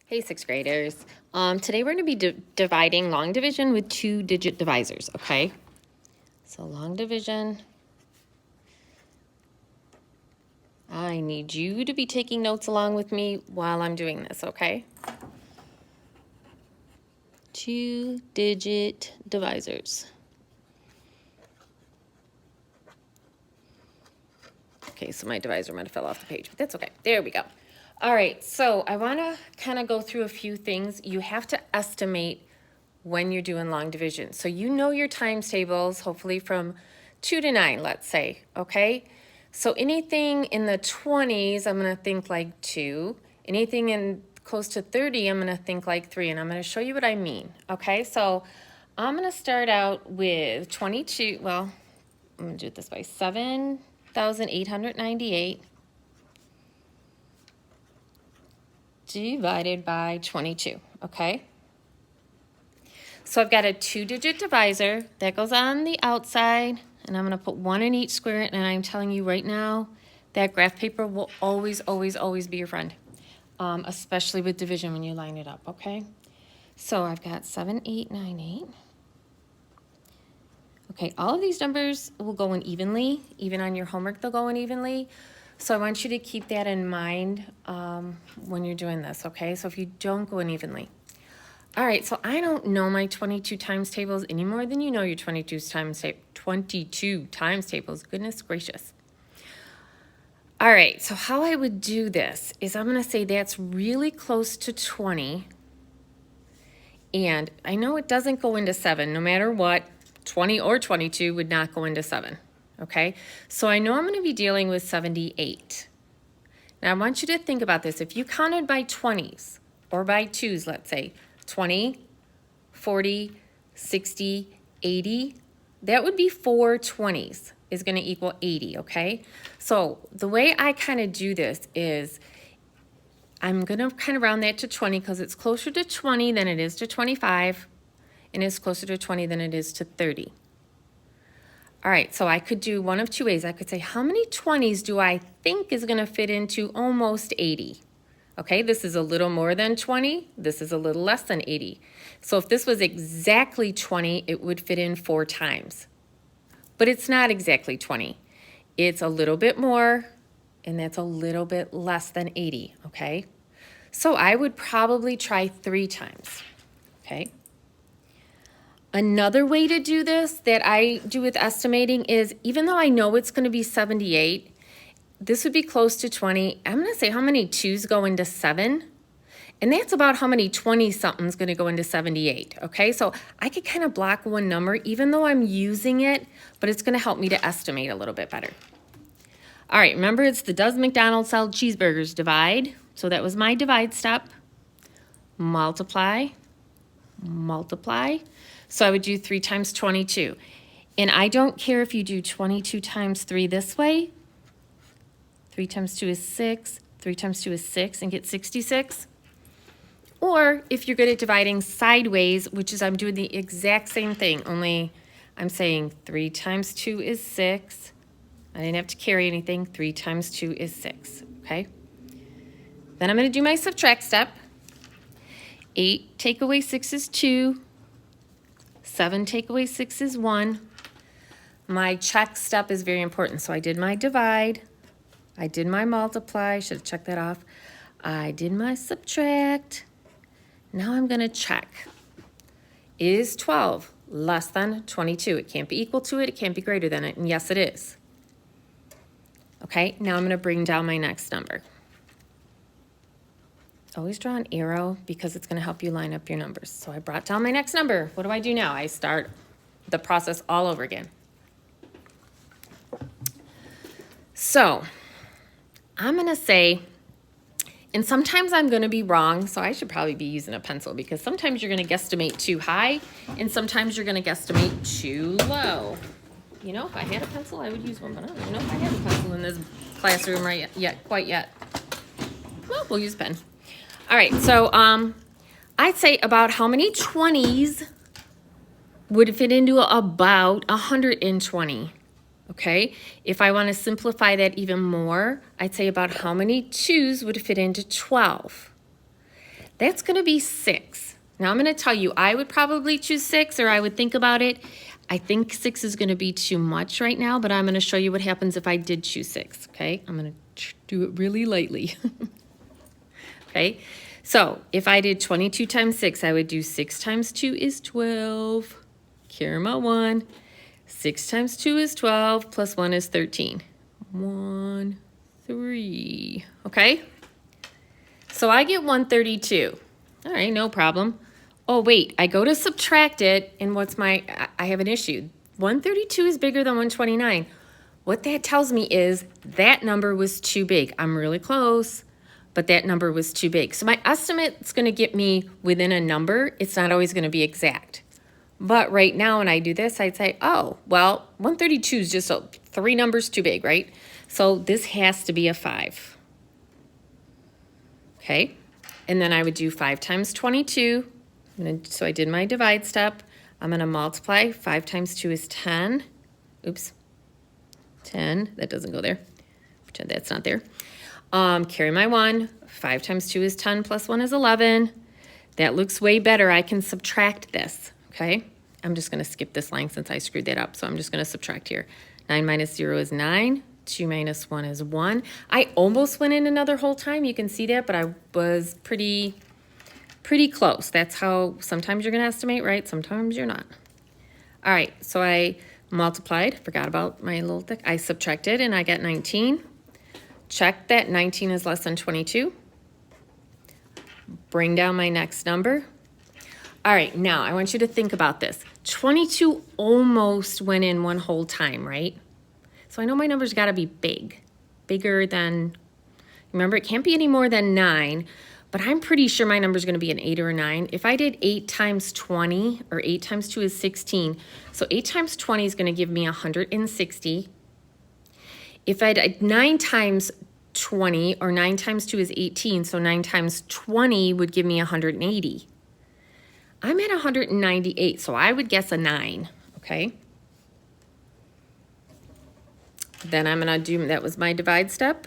Hey, sixth graders. Today we're going to be dividing long division with 2-digit divisors, okay? So long division. I need you to be taking notes along with me while I'm doing this, okay? 2-digit divisors. Okay, so my divisor might have fell off the page, but that's okay. There we go. All right, so I want to kind of go through a few things. You have to estimate when you're doing long division. So you know your times tables, hopefully from 2 to 9, let's say, okay? So anything in the 20s, I'm going to think like 2. Anything in close to 30, I'm going to think like 3, and I'm going to show you what I mean, okay? So I'm going to start out with 22, well, I'm going to do it this way, 7,898 divided by 22, okay? So I've got a 2-digit divisor that goes on the outside, and I'm going to put 1 in each square, and I'm telling you right now that graph paper will always, always, always be your friend, especially with division when you line it up, okay? So I've got 7,898. Okay, all of these numbers will go in evenly. Even on your homework, they'll go in evenly. So I want you to keep that in mind when you're doing this, okay? So if you don't go in evenly. All right, so I don't know my 22 times tables any more than you know your 22 times tables. Goodness gracious. All right, so how I would do this is I'm going to say that's really close to 20. And I know it doesn't go into 7. No matter what, 20 or 22 would not go into 7. Okay, so I know I'm going to be dealing with 78. Now I want you to think about this. If you counted by 20s or by 2s, let's say, 20, 40, 60, 80, that would be 4 20s is going to equal 80, okay? So the way I kind of do this is I'm going to kind of round that to 20 because it's closer to 20 than it is to 25, and it's closer to 20 than it is to 30. All right, so I could do one of two ways. I could say, how many 20s do I think is going to fit into almost 80? Okay, this is a little more than 20. This is a little less than 80. So if this was exactly 20, it would fit in 4 times. But it's not exactly 20. It's a little bit more, and that's a little bit less than 80, okay? So I would probably try 3 times, okay? Another way to do this that I do with estimating is, even though I know it's going to be 78, this would be close to 20. I'm going to say how many 2s go into 7, and that's about how many 20-something's going to go into 78, okay? So I could kind of block one number, even though I'm using it, but it's going to help me to estimate a little bit better. All right, remember it's the does McDonald's sell cheeseburgers divide. So that was my divide step. Multiply, multiply. So I would do 3 times 22. And I don't care if you do 22 times 3 this way. 3 times 2 is 6. 3 times 2 is 6 and get 66. Or if you're good at dividing sideways, which is I'm doing the exact same thing, only I'm saying 3 times 2 is 6. I didn't have to carry anything. 3 times 2 is 6, okay? Then I'm going to do my subtract step. 8 take away 6 is 2. 7 take away 6 is 1. My check step is very important. So I did my divide. I did my multiply. Should have checked that off. I did my subtract. Now I'm going to check. Is 12 less than 22? It can't be equal to it. It can't be greater than it. And yes, it is. Okay, now I'm going to bring down my next number. Always draw an arrow because it's going to help you line up your numbers. So I brought down my next number. What do I do now? I start the process all over again. So I'm going to say, and sometimes I'm going to be wrong, so I should probably be using a pencil because sometimes you're going to guesstimate too high and sometimes you're going to guesstimate too low. You know, if I had a pencil, I would use one, but I don't even know if I have a pencil in this classroom quite yet. Well, we'll use a pen. All right, so I'd say about how many 20s would fit into about 120, okay? If I want to simplify that even more, I'd say about how many 2s would fit into 12. That's going to be 6. Now I'm going to tell you, I would probably choose 6, or I would think about it. I think 6 is going to be too much right now, but I'm going to show you what happens if I did choose 6, okay? I'm going to do it really lightly. Okay, so if I did 22 times 6, I would do 6 times 2 is 12. Carry my 1. 6 times 2 is 12, plus 1 is 13. 1, 3, okay? So I get 132. All right, no problem. Oh, wait, I go to subtract it, and I have an issue. 132 is bigger than 129. What that tells me is that number was too big. I'm really close, but that number was too big. So my estimate's going to get me within a number. It's not always going to be exact. But right now when I do this, I'd say, oh, well, 132 is just 3 numbers too big, right? So this has to be a 5. Okay, and then I would do 5 times 22. So I did my divide step. I'm going to multiply. 5 times 2 is 10. Oops, 10. That doesn't go there. Pretend that's not there. Carry my 1. 5 times 2 is 10, plus 1 is 11. That looks way better. I can subtract this, okay? I'm just going to skip this line since I screwed that up, so I'm just going to subtract here. 9 minus 0 is 9. 2 minus 1 is 1. I almost went in another whole time. You can see that, but I was pretty close. That's how sometimes you're going to estimate, right? Sometimes you're not. All right, so I multiplied. Forgot about my little thing. I subtracted, and I got 19. Check that 19 is less than 22. Bring down my next number. All right, now I want you to think about this. 22 almost went in one whole time, right? So I know my number's got to be big, bigger than, remember, it can't be any more than 9, but I'm pretty sure my number's going to be an 8 or a 9. If I did 8 times 20, or 8 times 2 is 16, so 8 times 20 is going to give me 160. If I did 9 times 20, or 9 times 2 is 18, so 9 times 20 would give me 180. I'm at 198, so I would guess a 9, okay? Then I'm going to do, that was my divide step.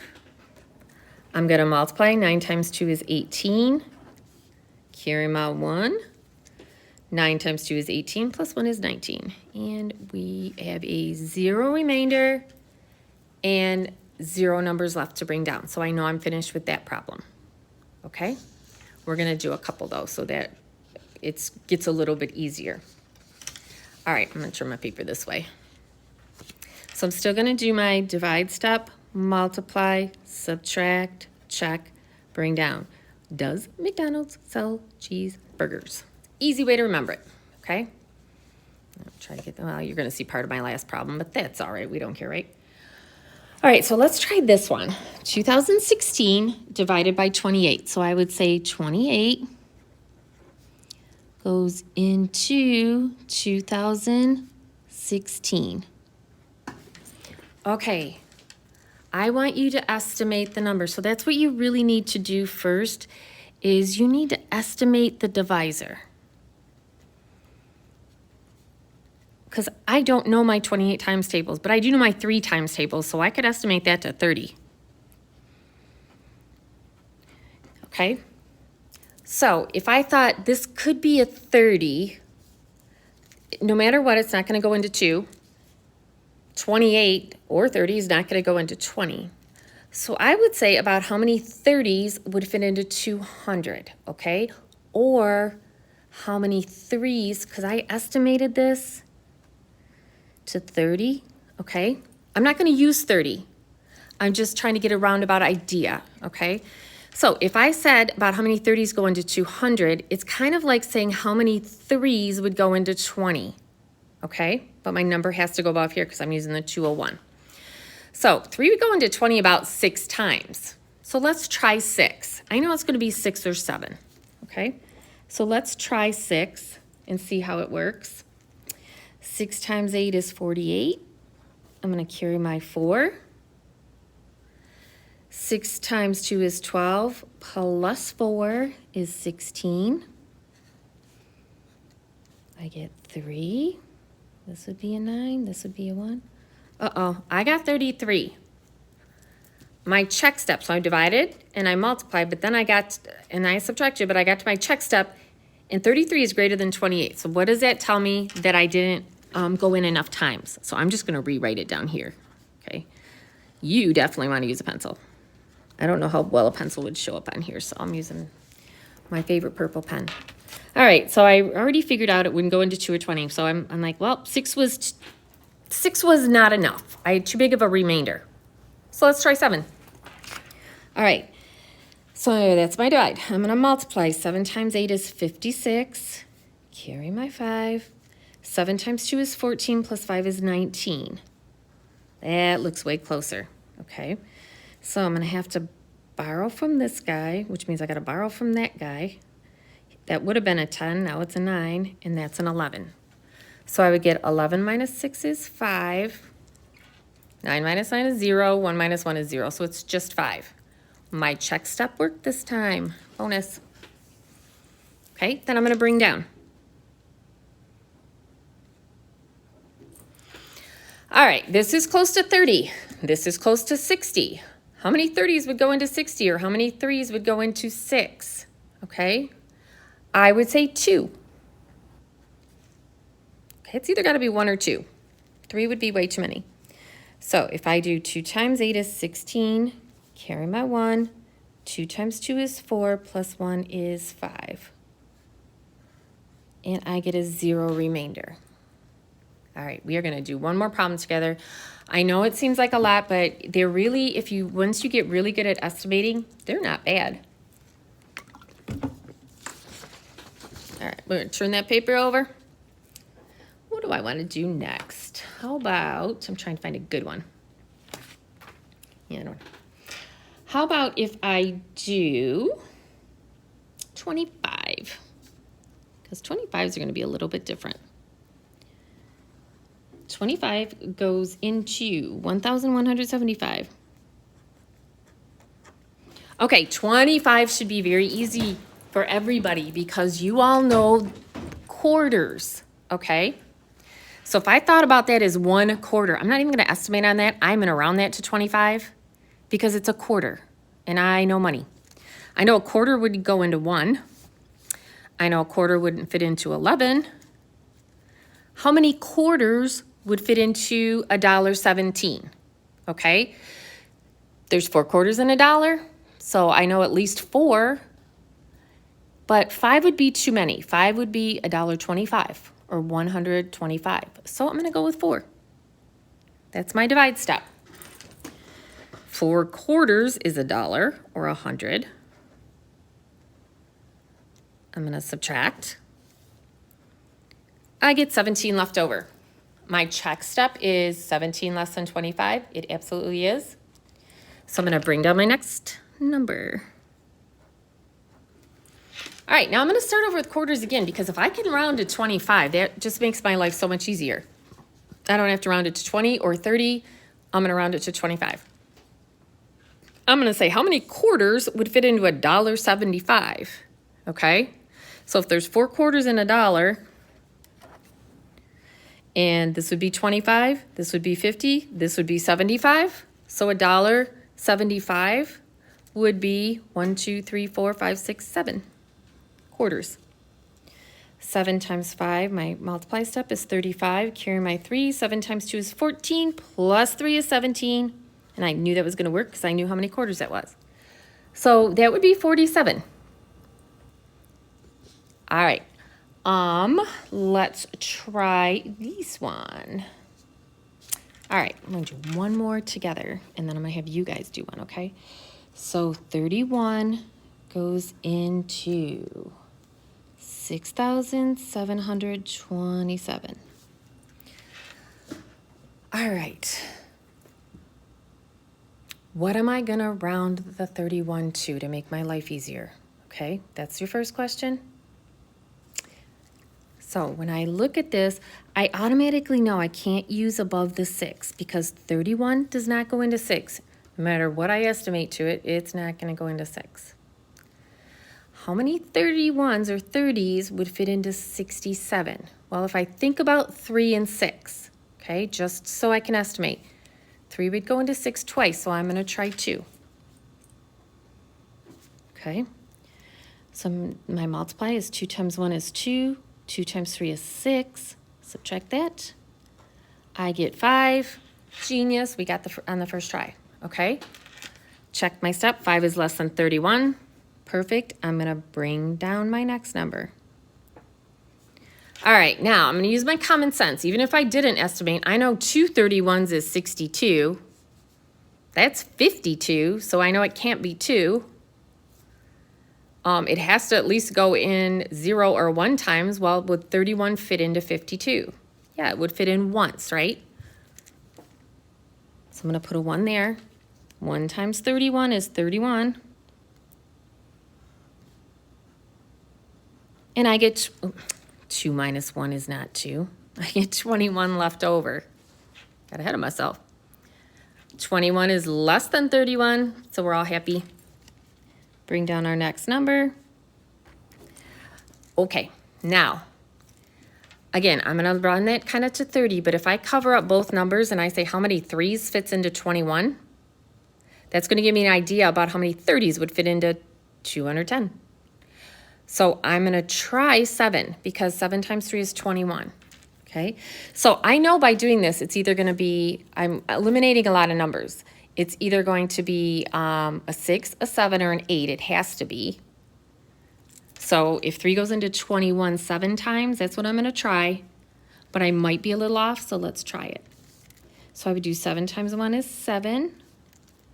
I'm going to multiply. 9 times 2 is 18. Carry my 1. 9 times 2 is 18, plus 1 is 19. And we have a 0 remainder and 0 numbers left to bring down. So I know I'm finished with that problem. Okay? We're going to do a couple, though, so that it gets a little bit easier. All right, I'm going to turn my paper this way. So I'm still going to do my divide step, multiply, subtract, check, bring down. Does McDonald's sell cheeseburgers? Easy way to remember it, okay? I'll try to get, well, you're going to see part of my last problem, but that's all right. We don't care, right? All right, so let's try this one. 2016 divided by 28. So I would say 28 goes into 2016. Okay, I want you to estimate the number. So that's what you really need to do first, is you need to estimate the divisor. Because I don't know my 28 times tables, but I do know my 3 times tables, so I could estimate that to 30. Okay, so if I thought this could be a 30, no matter what, it's not going to go into 2. 28 or 30 is not going to go into 20. So I would say about how many 30s would fit into 200, okay? Or how many 3s, because I estimated this to 30, okay? I'm not going to use 30. I'm just trying to get a roundabout idea, okay? So if I said about how many 30s go into 200, it's kind of like saying how many 3s would go into 20, okay? But my number has to go above here because I'm using the 201. So 3 would go into 20 about 6 times. So let's try 6. I know it's going to be 6 or 7, okay? So let's try 6 and see how it works. 6 times 8 is 48. I'm going to carry my 4. 6 times 2 is 12, plus 4 is 16. I get 3. This would be a 9, this would be a 1. Uh-oh, I got 33. my check step. So I divided and I multiplied, but then and I subtracted, but I got to my check step, and 33 is greater than 28. So what does that tell me? That I didn't go in enough times. So I'm just gonna rewrite it down here, okay? You definitely wanna use a pencil. I don't know how well a pencil would show up on here, so I'm using my favorite purple pen. All right, so I already figured out it wouldn't go into 2 or 20. So I'm like, well, 6 was not enough. I had too big of a remainder. So let's try 7. All right, so that's my divide. I'm gonna multiply. 7 times 8 is 56. Carry my 5. 7 times 2 is 14, plus 5 is 19. That looks way closer, okay? So I'm gonna have to borrow from this guy, which means I gotta borrow from that guy. That would have been a 10, now it's a 9, and that's an 11. So I would get 11 minus 6 is 5. 9 minus 9 is 0, 1 minus 1 is 0, so it's just 5. My check step worked this time, bonus. Okay, then I'm gonna bring down. All right, this is close to 30. This is close to 60. How many 30s would go into 60, or how many 3s would go into 6? Okay, I would say 2. Okay, it's either gotta be 1 or 2. 3 would be way too many. So if I do 2 times 8 is 16, carry my 1. 2 times 2 is 4, plus 1 is 5. And I get a 0 remainder. All right, we are gonna do one more problem together. I know it seems like a lot, but they're really, once you get really good at estimating, they're not bad. All right, we're gonna turn that paper over. What do I wanna do next? How about, I'm trying to find a good one. Yeah, I don't know. How about if I do 25? Because 25s are gonna be a little bit different. 25 goes into 1,175. Okay, 25 should be very easy for everybody because you all know quarters, okay? So if I thought about that as 1/4, I'm not even gonna estimate on that. I'm gonna round that to 25 because it's a quarter and I know money. I know a quarter would go into 1. I know a quarter wouldn't fit into 11. How many quarters would fit into $1.17, okay? There's 4 quarters in $1, so I know at least 4, but 5 would be too many. 5 would be $1.25 or 125. So I'm gonna go with 4. That's my divide step. 4 quarters is $1 or 100. I'm gonna subtract. I get 17 left over. My check step is 17 less than 25. It absolutely is. So I'm gonna bring down my next number. All right, now I'm gonna start over with quarters again because if I can round to 25, that just makes my life so much easier. I don't have to round it to 20 or 30. I'm gonna round it to 25. I'm gonna say how many quarters would fit into $1.75, okay? So if there's 4 quarters in $1, and this would be 25, this would be 50, this would be 75. So $1.75 would be 1, 2, 3, 4, 5, 6, 7 quarters. 7 times 5, my multiply step is 35. Carry my 3. 7 times 2 is 14, plus 3 is 17. And I knew that was gonna work because I knew how many quarters that was. So that would be 47. All right. Let's try this one. All right, I'm gonna do one more together and then I'm gonna have you guys do one, okay? So 31 goes into 6,727. All right. What am I gonna round the 31 to make my life easier? Okay, that's your first question. So when I look at this, I automatically know I can't use above the 6 because 31 does not go into 6. No matter what I estimate to it, it's not going to go into 6. How many 31s or 30s would fit into 67? Well, if I think about 3 and 6, okay, just so I can estimate, 3 would go into 6 twice, so I'm going to try 2. Okay. So my multiply is 2 times 1 is 2. 2 times 3 is 6. Subtract that. I get 5. Genius. We got on the first try. Okay. Check my step. 5 is less than 31. Perfect. I'm going to bring down my next number. All right. Now I'm going to use my common sense. Even if I didn't estimate, I know 2 31s is 62. That's 52. So I know it can't be 2. It has to at least go in 0 or 1 times. Well, would 31 fit into 52? Yeah, it would fit in once, right? So I'm going to put a 1 there. 1 times 31 is 31. And I get 2 minus 1 is not 2. I get 21 left over. Got ahead of myself. 21 is less than 31, so we're all happy. Bring down our next number. Okay, now, again, I'm going to run that kind of to 30, but if I cover up both numbers and I say how many 3s fits into 21, that's going to give me an idea about how many 30s would fit into 210. So I'm going to try 7 because 7 times 3 is 21. Okay, so I know by doing this, it's either going to be, I'm eliminating a lot of numbers. It's either going to be a 6, a 7, or an 8. It has to be. So if 3 goes into 21 7 times, that's what I'm going to try. But I might be a little off, so let's try it. So I would do 7 times 1 is 7.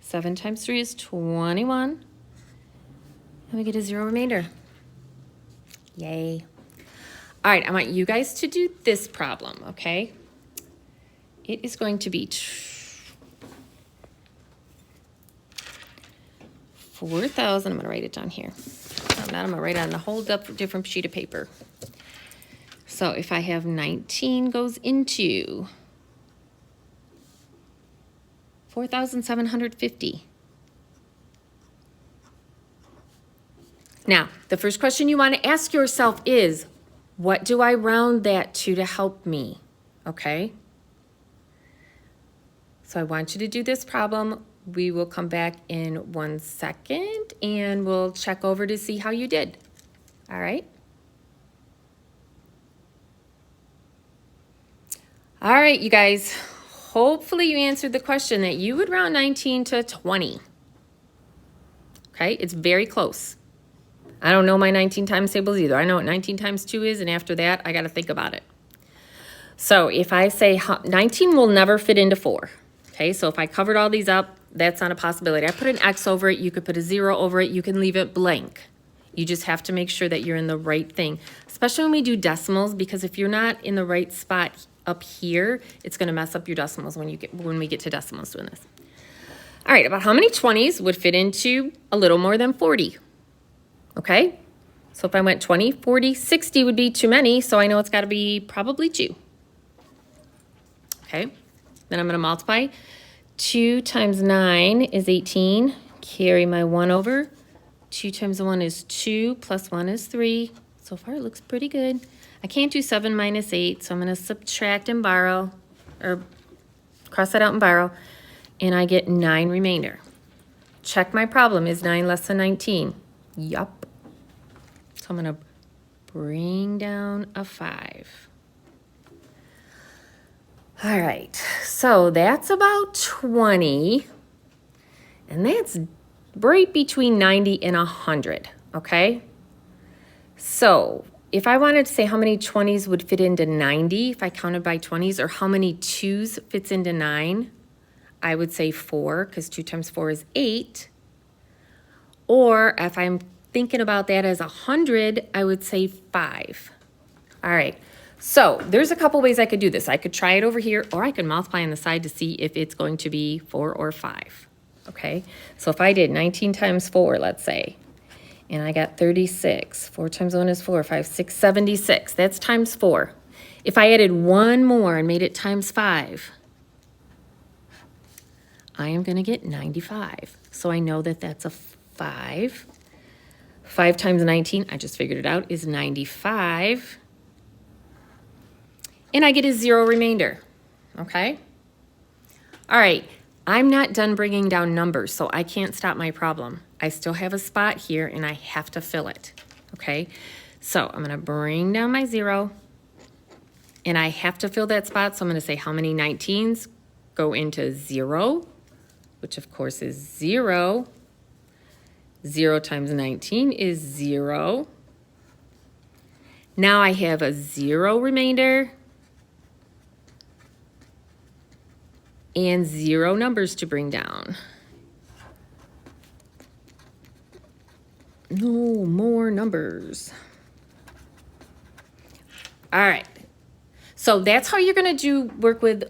7 times 3 is 21. And we get a 0 remainder. Yay. All right, I want you guys to do this problem, okay? It is going to be 4,000. I'm going to write it down here. I'm going to write it on a whole different sheet of paper. So if I have 19 goes into 4,750. Now, the first question you want to ask yourself is, what do I round that to help me? Okay? So I want you to do this problem. We will come back in 1 second and we'll check over to see how you did. All right? All right, you guys. Hopefully you answered the question that you would round 19 to 20. Okay? It's very close. I don't know my 19 times tables either. I know what 19 times 2 is, and after that, I got to think about it. So if I say 19 will never fit into 4. Okay, so if I covered all these up, that's not a possibility. I put an X over it. You could put a 0 over it. You can leave it blank. You just have to make sure that you're in the right thing, especially when we do decimals, because if you're not in the right spot up here, it's going to mess up your decimals when we get to decimals doing this. All right, about how many 20s would fit into a little more than 40? Okay, so if I went 20, 40, 60 would be too many, so I know it's got to be probably 2. Okay, then I'm going to multiply. 2 times 9 is 18. Carry my 1 over. 2 times 1 is 2, plus 1 is 3. So far, it looks pretty good. I can't do 7 minus 8, so I'm going to subtract and borrow, or cross that out and borrow, and I get 9 remainder. Check my problem. Is 9 less than 19? Yup. So I'm going to bring down a 5. All right, so that's about 20, and that's right between 90 and 100, okay? So if I wanted to say how many 20s would fit into 90, if I counted by 20s, or how many 2s fits into 9, I would say 4, because 2 times 4 is 8. Or if I'm thinking about that as 100, I would say 5. All right, so there's a couple ways I could do this. I could try it over here, or I could multiply on the side to see if it's going to be 4 or 5. Okay, so if I did 19 times 4, let's say, and I got 36. 4 times 1 is 4, 5, 6, 76. That's times 4. If I added one more and made it times 5, I am going to get 95. So I know that that's a 5. 5 times 19, I just figured it out, is 95. And I get a 0 remainder, okay? All right, I'm not done bringing down numbers, so I can't stop my problem. I still have a spot here and I have to fill it, okay? So I'm gonna bring down my 0 and I have to fill that spot, so I'm gonna say how many 19s go into 0, which of course is 0. 0 times 19 is 0. Now I have a 0 remainder and 0 numbers to bring down. No more numbers. All right. So that's how you're going to work with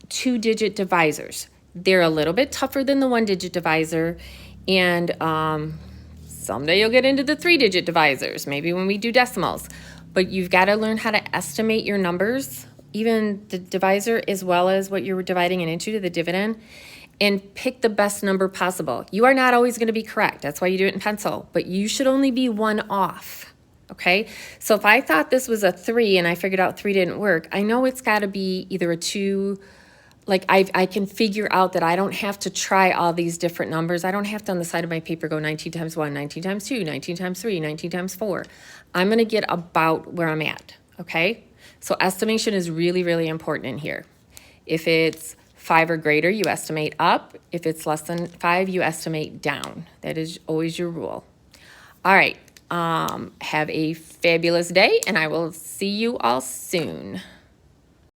2-digit divisors. They're a little bit tougher than the 1-digit divisor, and someday you'll get into the 3-digit divisors, maybe when we do decimals. But you've got to learn how to estimate your numbers, even the divisor as well as what you're dividing it into, to the dividend, and pick the best number possible. You are not always going to be correct. That's why you do it in pencil, but you should only be 1 off. Okay, so if I thought this was a 3 and I figured out 3 didn't work, I know it's got to be either a 2. Like I can figure out that I don't have to try all these different numbers. I don't have to on the side of my paper go 19 times 1, 19 times 2, 19 times 3, 19 times 4. I'm going to get about where I'm at, okay? So estimation is really, really important in here. If it's 5 or greater, you estimate up. If it's less than 5, you estimate down. That is always your rule. All right. Have a fabulous day, and I will see you all soon.